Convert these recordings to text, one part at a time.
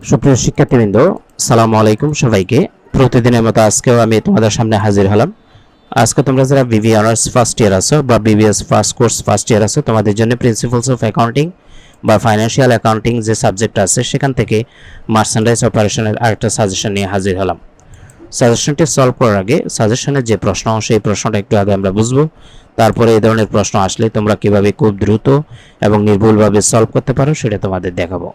সুপ্রিয় শিক্ষার্থীবৃন্দ, সালামু আলাইকুম সবাইকে। প্রতিদিনের মতো আজকেও আমি তোমাদের সামনে হাজির হলাম। আজকে তোমরা যারা বিবি অনার্স ফার্স্ট ইয়ার আছো বা BBS first course first year আছো, তোমাদের জন্য প্রিন্সিপালস অফ অ্যাকাউন্টিং বা ফাইন্যান্সিয়াল অ্যাকাউন্টিং যে সাবজেক্ট আছে সেখান থেকে মার্চেন্ডাইজ অপারেশনের আরেকটা সাজেশন নিয়ে হাজির হলাম। সাজেশনটি সলভ করার আগে সাজেশনের যে প্রশ্ন সেই প্রশ্নটা একটু আগে আমরা বুঝবো, তারপরে এই ধরনের প্রশ্ন আসলে তোমরা কিভাবে খুব দ্রুত এবং নির্ভুলভাবে সলভ করতে পারো সেটা তোমাদের দেখাবো।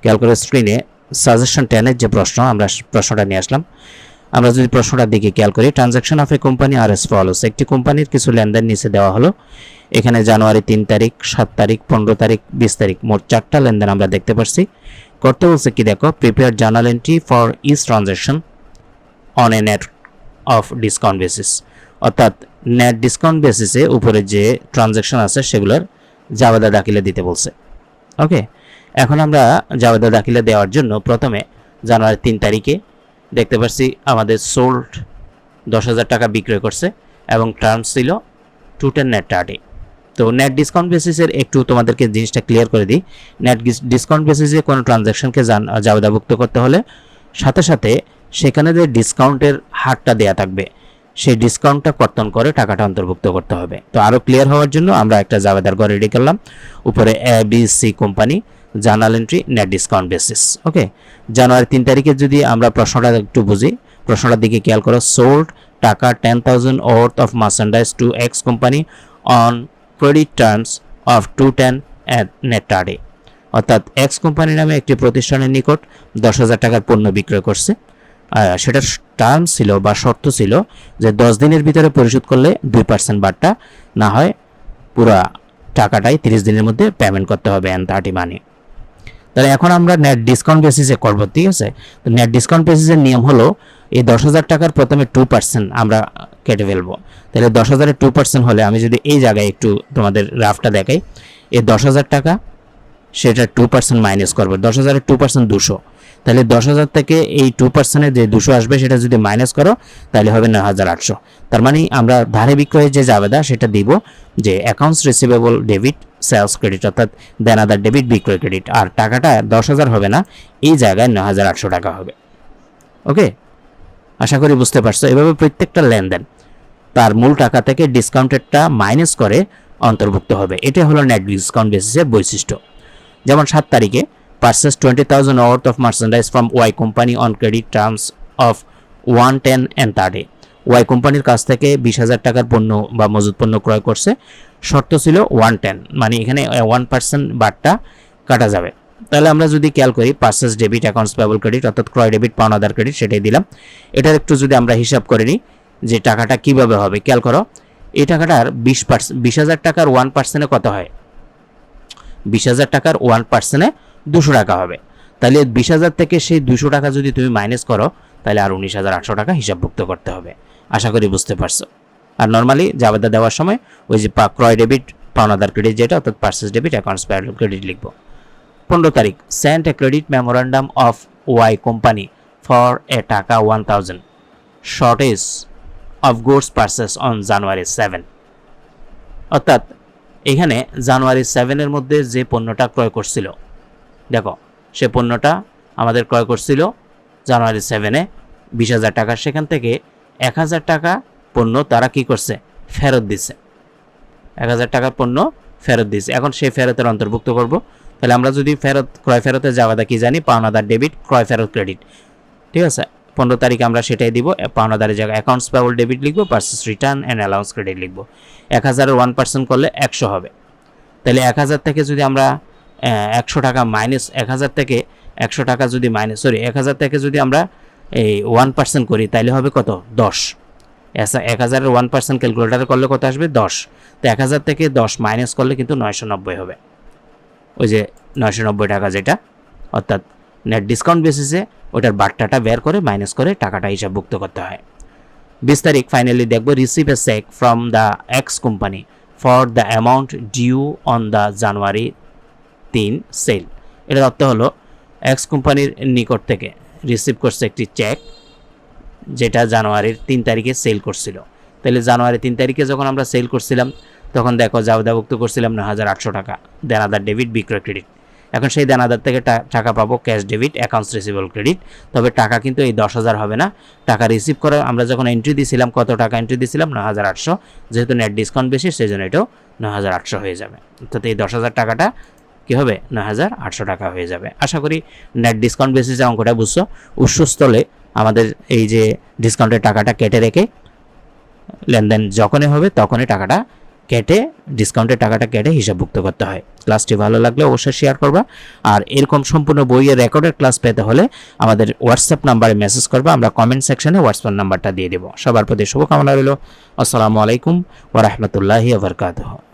খেয়াল করে স্ক্রিনে সাজেশন 10-এর যে প্রশ্ন, আমরা প্রশ্নটা নিয়ে আসলাম। আমরা যদি প্রশ্নটার দিকে খেয়াল করি, transaction of a company are as follows. একটি কোম্পানির কিছু লেনদেন নিচে দেওয়া হলো। এখানে জানুয়ারি 3 তারিখ, 7 তারিখ, 15 তারিখ, 20 তারিখ, মোট 4টা লেনদেন আমরা দেখতে পাচ্ছি। করতে বলছে কি দেখো, prepare journal entry for each transaction on a net of discount basis. অর্থাৎ নেট ডিসকাউন্ট বেসিসে উপরে যে ট্রানজাকশন আছে সেগুলোর জাবেদা দাখিলে দিতে বলছে। ওকে, এখন আমরা জাবেদা দাখিলে দেওয়ার জন্য প্রথমে জানুয়ারি 3 তারিখে দেখতে পাচ্ছি আমাদের সোল্ড 10,000 টাকা বিক্রয় করছে এবং টার্মস ছিল 210 নেট 30। তো নেট ডিসকাউন্ট বেসিসের একটু তোমাদেরকে জিনিসটা ক্লিয়ার করে দিই। নেট ডিসকাউন্ট বেসিসে কোনো ট্রানজ্যাকশনকে জাবেদাভুক্ত করতে হলে সাথে সাথে সেখানে যে ডিসকাউন্টের হারটা দেয়া থাকবে সেই ডিসকাউন্টটা কর্তন করে টাকাটা অন্তর্ভুক্ত করতে হবে। তো আরও ক্লিয়ার হওয়ার জন্য আমরা একটা জাবেদার ঘর রেডি করলাম। উপরে ABC company, journal entry, net discount basis. Okay, জানুয়ারি 3 তারিখে যদি আমরা প্রশ্নটা একটু বুঝি, প্রশ্নটার দিকে খেয়াল করো। সোল্ড টাকা 10,000 worth of merchandise to x company on credit terms of 210 net 30। অর্থাৎ এক্স কোম্পানি নামে একটি প্রতিষ্ঠানের নিকট 10,000 টাকার পণ্য বিক্রয় করছে। সেটার টার্ম ছিল বা শর্ত ছিল যে 10 দিনের ভিতরে পরিশোধ করলে 2% বাট্টা, না হয় পুরো টাকাটাই 30 দিনের মধ্যে পেমেন্ট করতে হবে এন 30 মানি। তাহলে এখন আমরা নেট ডিসকাউন্ট বেসিসে করব, ঠিক আছে? তো নেট ডিসকাউন্ট বেসিসের নিয়ম হলো এই 10,000 টাকার প্রথমে 2% আমরা কেটে ফেলবো। তাহলে 10,000-এর 2% হলে আমি যদি এই জায়গায় একটু তোমাদের রাফটা দেখাই, এই 10,000 টাকা সেটা 2% মাইনাস করবো। 10,000-এর 2% 200। তাহলে 10,000 থেকে এই 2%-এর যে 200 আসবে সেটা যদি মাইনাস করো তাহলে হবে 9,800। তার মানে আমরা ধারে বিক্রয়ের যে জাবেদা সেটা দিব যে accounts receivable debit sales credit, অর্থাৎ দেনাদার ডেবিট বিক্রয় ক্রেডিট। আর টাকাটা 10,000 হবে না, এই জায়গায় 9,800 টাকা হবে। ওকে, আশা করি বুঝতে পারছো। এভাবে প্রত্যেকটা লেনদেন তার মূল টাকা থেকে ডিসকাউন্টেডটা মাইনাস করে অন্তর্ভুক্ত হবে। এটা হলো নেট ডিসকাউন্ট বেসিসের বৈশিষ্ট্য। যেমন 7 তারিখে purchase 20,000 worth of merchandise from Y company on credit terms of 110 and 30। Y কোম্পানির কাছ থেকে 20,000 টাকার পণ্য বা মজুদ পণ্য ক্রয় করছে, শর্ত ছিল 110, মানে এখানে 1% বাট্টা কাটা যাবে। তাহলে আমরা যদি খেয়াল করি, purchase debit accounts payable credit, অর্থাৎ ক্রয় ডেবিট পাওনাদার ক্রেডিট, সেটাই দিলাম। এটার একটু যদি আমরা হিসাব করে নিই যে টাকাটা কিভাবে হবে, খেয়াল করো। এই টাকাটার 20,000 টাকার 1%-এ কত হয়? 20,000 টাকার 1%-এ 200 টাকা হবে। তাহলে 20,000 থেকে সেই 200 টাকা যদি তুমি মাইনাস করো তাহলে আর 19,800 টাকা হিসাবভুক্ত করতে হবে। আশা করি বুঝতে পারছো। আর নর্মালি জাবেদা দেওয়ার সময় ওই যে ক্রয় ডেবিট পাওনাদার ক্রেডিট যেটা, অর্থাৎ purchase debit accounts payable credit লিখবো। 15 তারিখ sent a credit memorandum of Y company for a টাকা 1,000 shortage of goods purchase on January 7। অর্থাৎ এখানে জানুয়ারি 7-এর মধ্যে যে পণ্যটা ক্রয় করছিল, দেখো সে পণ্যটা আমাদের ক্রয় করছিল জানুয়ারি 7-এ 20,000 টাকা। সেখান থেকে 1,000 টাকা পণ্য তারা কি করছে? ফেরত দিছে। 1,000 টাকার পণ্য ফেরত দিছে। এখন সেই ফেরতের অন্তর্ভুক্ত করব। তাহলে আমরা যদি ক্রয় ফেরতের জাবেদা কি জানি? পাওনাদার ডেবিট, ক্রয় ফেরত ক্রেডিট, ঠিক আছে? 15 তারিখ আমরা সেটাই দিব। পাওনাদারের জায়গায় অ্যাকাউন্টস পেয়েবল ডেবিট লিখবো, purchase return and allowance credit লিখবো। 1,000-এর 1% করলে 100 হবে। তাহলে 1,000 থেকে যদি আমরা 100 টাকা মাইনাস, 1,000 থেকে 100 টাকা যদি মাইনাস, 1,000 থেকে যদি আমরা এই 1% করি তাহলে হবে কত? 10। 1,000-এর 1% ক্যালকুলেটারে করলে কত আসবে? 10। তো 1,000 থেকে 10 মাইনাস করলে কিন্তু 990 হবে। ওই যে 990 টাকা যেটা, অর্থাৎ নেট ডিসকাউন্ট বেসিসে ওটার বাট্টাটা বের করে মাইনাস করে টাকাটা হিসাবভুক্ত করতে হয়। 20 তারিখ ফাইনালি দেখবো, receive a cheque from the X company for the amount due on the January 3 sale. এটার অর্থ হলো এক্স কোম্পানির নিকট থেকে রিসিভ করছে একটি চেক যেটা জানুয়ারির 3 তারিখে সেল করছিল। তাহলে জানুয়ারি 3 তারিখে যখন আমরা সেল করছিলাম তখন দেখো জাবেদাভুক্ত করছিলাম 9,800 টাকা দেনাদার ডেবিট বিক্রয় ক্রেডিট। এখন সেই দেনাদার থেকে টাকা পাবো cash debit, accounts receivable credit. তবে টাকা কিন্তু এই 10,000 হবে না। টাকা রিসিভ করে আমরা যখন এন্ট্রি দিয়েছিলাম, কত টাকা এন্ট্রি দিয়েছিলাম? 9,800। যেহেতু নেট ডিসকাউন্ট বেশি, সেই জন্য এটাও 9,800 হয়ে যাবে। অর্থাৎ এই 10,000 টাকাটা কী হবে? 9,800 টাকা হয়ে যাবে। আশা করি নেট ডিসকাউন্ট বেসিসে অঙ্কটা বুঝছো। উৎসস্থলে আমাদের এই যে ডিসকাউন্টের টাকাটা কেটে রেখে লেনদেন যখনই হবে তখনই টাকাটা কেটে, ডিসকাউন্টের টাকাটা কেটে হিসাবভুক্ত করতে হয়। ক্লাসটি ভালো লাগলে অবশ্যই শেয়ার করবা। আর এরকম সম্পূর্ণ বইয়ের রেকর্ডের ক্লাস পেতে হলে আমাদের হোয়াটসঅ্যাপ নাম্বারে মেসেজ করবা, আমরা কমেন্ট সেকশনে হোয়াটসঅ্যাপ নাম্বারটা দিয়ে দেবো। সবার প্রতি শুভকামনা রইল। আসসালামু আলাইকুম ওয়া রাহমাতুল্লাহি ওয়া বারাকাতুহু।